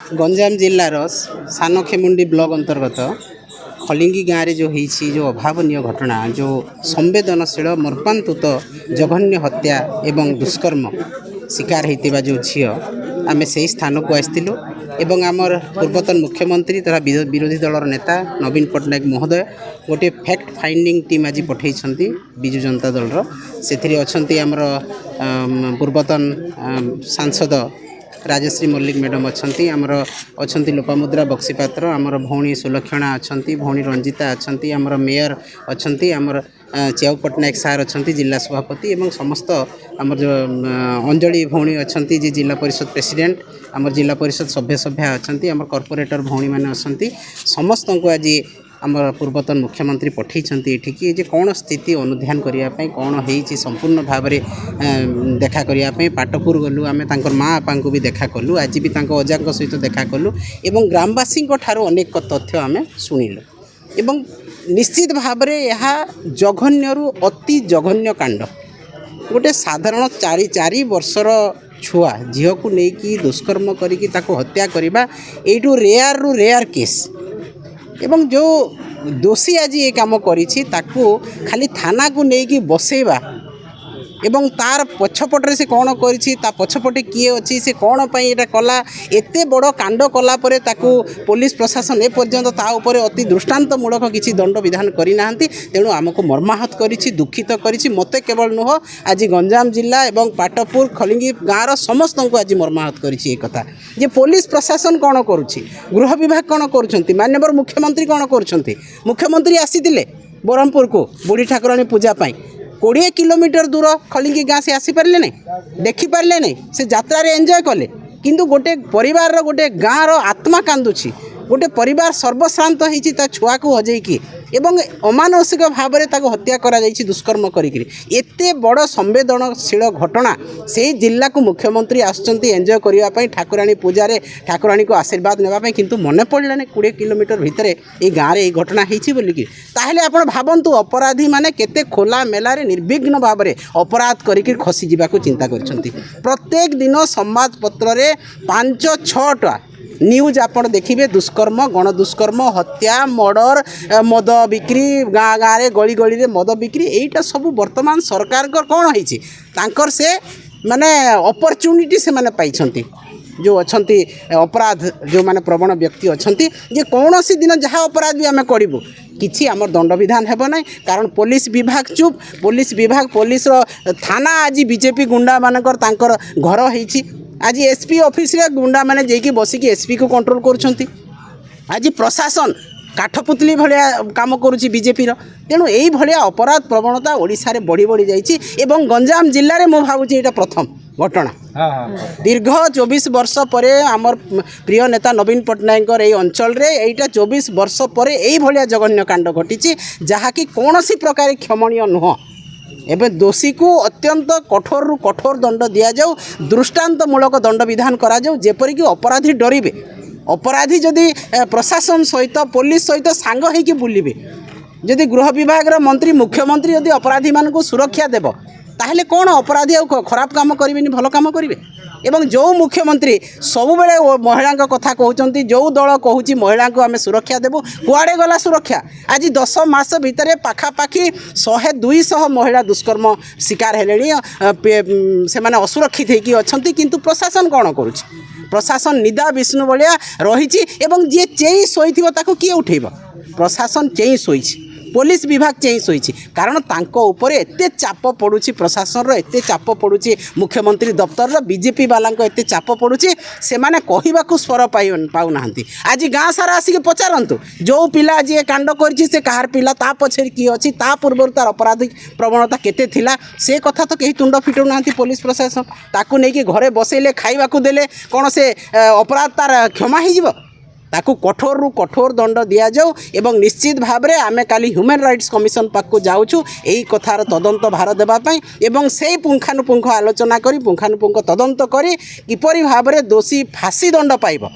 Ganjam जिलार सानखेमुंडी block अंतर्गत खलिंगी गाँव में जो होती जो अभावन घटना जो संवेदनशील मर्मान्तुत जघन्य हत्या एवं दुष्कर्म शिकार होता जो झी आम से स्थान को आसलु एवं आमर पूर्वतन मुख्यमंत्री तथा विरोधी दलर नेता नवीन पट्टनायक महोदय गोटे फैक्ट फाइंडिंग टीम आज पठे विजु जनता दलर से अच्छा आमर पूर्वतन सांसद राजश्री मल्लिक मैडम अच्छा आमर अच्छा लोपामुद्रा बक्सीपात्र आमर भौणी सुलक्षणा अच्छा भौणी रंजिता अच्छा आमर मेयर अच्छा आमर च्याऊ पट्टनायक सार अच्छा जिला सभापति एवं समस्त आमर जो अंजलि भौणी अच्छा जी जिला परिषद प्रेसिडेंट आमर जिला परिषद सभ्या अच्छा आमर कॉर्पोरेटर भौणी मैंने अच्छा समस्त को आज आमर पूर्वतन मुख्यमंत्री पठेइछन्ति एठिकी जे कौन स्थिति अनुध्यान करने कौन होइछि संपूर्ण भाव में देखा करने पाटपुर गलु आम तांकर माँ बापा को भी देखा कलु आज भी तांको अजा सहित देखा कलु एवं ग्रामवासी ठारो अनेक तथ्य आम शुणिलु एवं निश्चित भाव में यह जघन्यरु अति जघन्य कांड गोटे साधारण चारि वर्षर छुआ झील को लेकिन दुष्कर्म करी हत्या करवा यू रेयर रु रेयर केस एवं जो दोषी आज ये काम करिछि ताकू खाली थाना को लेकिन बसेवा एवं तार पछपटे से कौन करिछि ता पछपटे किए अच्छी से कौन पाई एटा कला एते बड़ कांड कला परे ताकू पुलिस प्रशासन ए पर्यंत ता उपरे अति दृष्टांतमूलक किसी दंड विधान करि नाहंती तेणु आमको मर्माहत करिछि दुखित करिछि मते केवल नुह आज गंजाम जिला एवं पाटपुर खलिंगी गाँव समस्त को आज मर्माहत करिछि एक कथा जे पुलिस प्रशासन कौन करुछि गृह विभाग कौन करुछंती माननीय मुख्यमंत्री कौन करुछंती मुख्यमंत्री आसीथिले ब्रह्मपुर को बुढ़ी ठाकुराणी पूजा पाई 20 किलोमीटर दूर खलिंगी गाँ से आसीपारे नहीं देखिपारे नहीं से यात्रा एंजॉय कले किंतु गोटे परिवार गोटे गाँव आत्मा कांदुछि गोटे परिवार सर्वश्रांत होइछि ता छुआ को हजेकी एवं अमानसिक भाव में ताको हत्या करा जाइछि दुष्कर्म करिकरी एते बड़ संवेदनशील घटना से जिला को मुख्यमंत्री आसुचंती एंजॉय करिवा पई ठाकुराणी पूजारे ठाकुराणी को आशीर्वाद नेबा पई किंतु मने पड़लाने 20 किलोमीटर भितर ए गाँव रे घटना होइछि बोलिकी ताहेले आपण भाबंतु अपराधी माने केते खोला मेलारे निर्विघ्न भाव में अपराध करिकरी खसी जिबाको चिंता करछंती प्रत्येक दिन संवाद पत्र रे 5-6टा न्यूज आप देखिए दुष्कर्म गण दुष्कर्म हत्या मर्डर मद बिक्री गाँ गाँव में गली गली मद बिक्री यहीटा सब वर्तमान सरकार कौन होकर से माने अपॉर्चुनिटी से माने पाई जो अच्छा अपराध जो माने प्रवण व्यक्ति अच्छा जे कौन सी दिन जहाँ अपराध भी आम करूँ किसी आम दंड विधान हेब ना कारण पुलिस विभाग चुप पुलिस थाना आज बीजेपी गुंडा मानकर तांकर घर होइछि आज एसपी ऑफिस रे गुंडा माने जेकी बसिकी एसपी को कंट्रोल करुछंती आज प्रशासन काठपुतली भाया काम करुछि बीजेपी रो तेणु यही भाया अपराध प्रवणता ओडिशा रे बढ़ी बढ़ी जाइछि एवं गंजाम जिल्ला रे मो भाबुछि एटा प्रथम घटना दीर्घ 24 वर्ष पर आमर प्रिय नेता नवीन पट्टनायक अंचल रे एटा 24 वर्ष पर यही भाया जघन्य कांड घटी जहाँकि कौन सी प्रकार क्षमणीय नुह एवं दोषी को अत्यंत कठोर रु कठोर दंड दि जाऊ दृष्टांतमूलक दंड विधान करा जाऊ जेपरिक अपराधी डरिबे अपराधी जदि प्रशासन सहित पुलिस सहित सांग होइकी बुलिबे जदि गृह विभाग मंत्री मुख्यमंत्री जदि अपराधी मान को सुरक्षा देव ताहले कौन अपराधी खराब काम करेनि भल काम करेंगे एवं जो मुख्यमंत्री सब बेले महिला कथा कहते जो दल कहूँ महिला को आम सुरक्षा देवु कुआड़े गला सुरक्षा आज 10 मास भितर पाखापाखि 100-200 महिला दुष्कर्म शिकार हेले से माने असुरक्षित होगी अच्छा किंतु प्रशासन कौन करुच्ची प्रशासन निदा विष्णु भाया रही एवं जी चेई शोई किए उठेब प्रशासन चेई शोई पुलिस विभाग चेई शोई कारण तांको ऊपर एते चाप पड़ुछि प्रशासन एते चाप पड़ुछि मुख्यमंत्री दफ्तर बीजेपी वाला एते चाप पड़ुछि से माने कहिबाकू स्वर पाउ नाहंती आज गाँ सारा आसिक पचारंतु जो पिला आज कांड करिछि से कहार पिला ता पछे किए अछि ता पूर्व तार अपराधिक प्रवणता केते थिला से कथा तो कहीं तुंड फिटौ नाहंती पुलिस प्रशासन ताकू नहीं घरे बसैले खाइबाकू देले कौन से अपराध तार क्षमा हो जिवो ताकू कठोर रु कठोर दंड दि जाऊ एवं निश्चित भाव में आम काली ह्यूमन राइट्स कमिशन पाखक जाऊँ यही कथार तदंत भार देवाई एवं से पुंखानुपुंख आलोचना करी पुंखानुपुंख तदंत करी किपरि भाव में दोषी फांसी दंड पाइब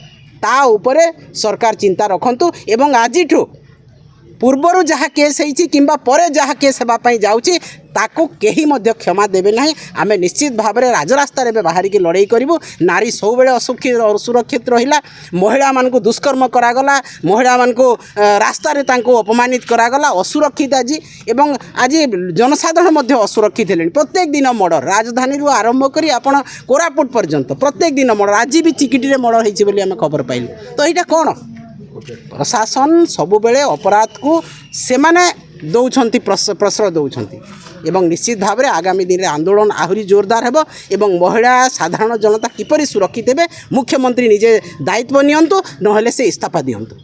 ता उपरे सरकार चिंता रखंतु एवं आजिठु पूर्वर जहाँ केस होती कि जहाँ केस होगापी जाऊँगी ତାକୁ କେହି ମଧ୍ୟ କ୍ଷମା ଦେବେ ନାହିଁ। ଆମେ ନିଶ୍ଚିତ ଭାବରେ ରାଜରାସ୍ତାରେ ଏବେ ବାହାରିକି ଲଢ଼େଇ କରିବୁ। ନାରୀ ସବୁବେଳେ ଅସୁରକ୍ଷିତ ରହିଲା। ମହିଳାମାନଙ୍କୁ ଦୁଷ୍କର୍ମ କରାଗଲା, ମହିଳାମାନଙ୍କୁ ରାସ୍ତାରେ ତାଙ୍କୁ ଅପମାନିତ କରାଗଲା, ଅସୁରକ୍ଷିତ ଆଜି ଏବଂ ଆଜି ଜନସାଧାରଣ ମଧ୍ୟ ଅସୁରକ୍ଷିତ ହେଲେଣି। ପ୍ରତ୍ୟେକ ଦିନ ମର୍ଡ଼ର, ରାଜଧାନୀରୁ ଆରମ୍ଭ କରି ଆପଣ କୋରାପୁଟ ପର୍ଯ୍ୟନ୍ତ ପ୍ରତ୍ୟେକ ଦିନ ମର୍ଡ଼ର। ଆଜି ବି ଚିକିଟିରେ ମର୍ଡ଼ର ହେଇଛି ବୋଲି ଆମେ ଖବର ପାଇଲୁ। ତ ଏଇଟା କ'ଣ? ପ୍ରଶାସନ ସବୁବେଳେ ଅପରାଧକୁ ସେମାନେ ଦେଉଛନ୍ତି, ପ୍ରଶ୍ରୟ ଦେଉଛନ୍ତି ଏବଂ ନିଶ୍ଚିତ ଭାବରେ ଆଗାମୀ ଦିନରେ ଆନ୍ଦୋଳନ ଆହୁରି ଜୋରଦାର ହେବ ଏବଂ ମହିଳା ସାଧାରଣ ଜନତା କିପରି ସୁରକ୍ଷିତ ହେବେ ମୁଖ୍ୟମନ୍ତ୍ରୀ ନିଜେ ଦାୟିତ୍ୱ ନିଅନ୍ତୁ, ନହେଲେ ସେ ଇସ୍ତଫା ଦିଅନ୍ତୁ।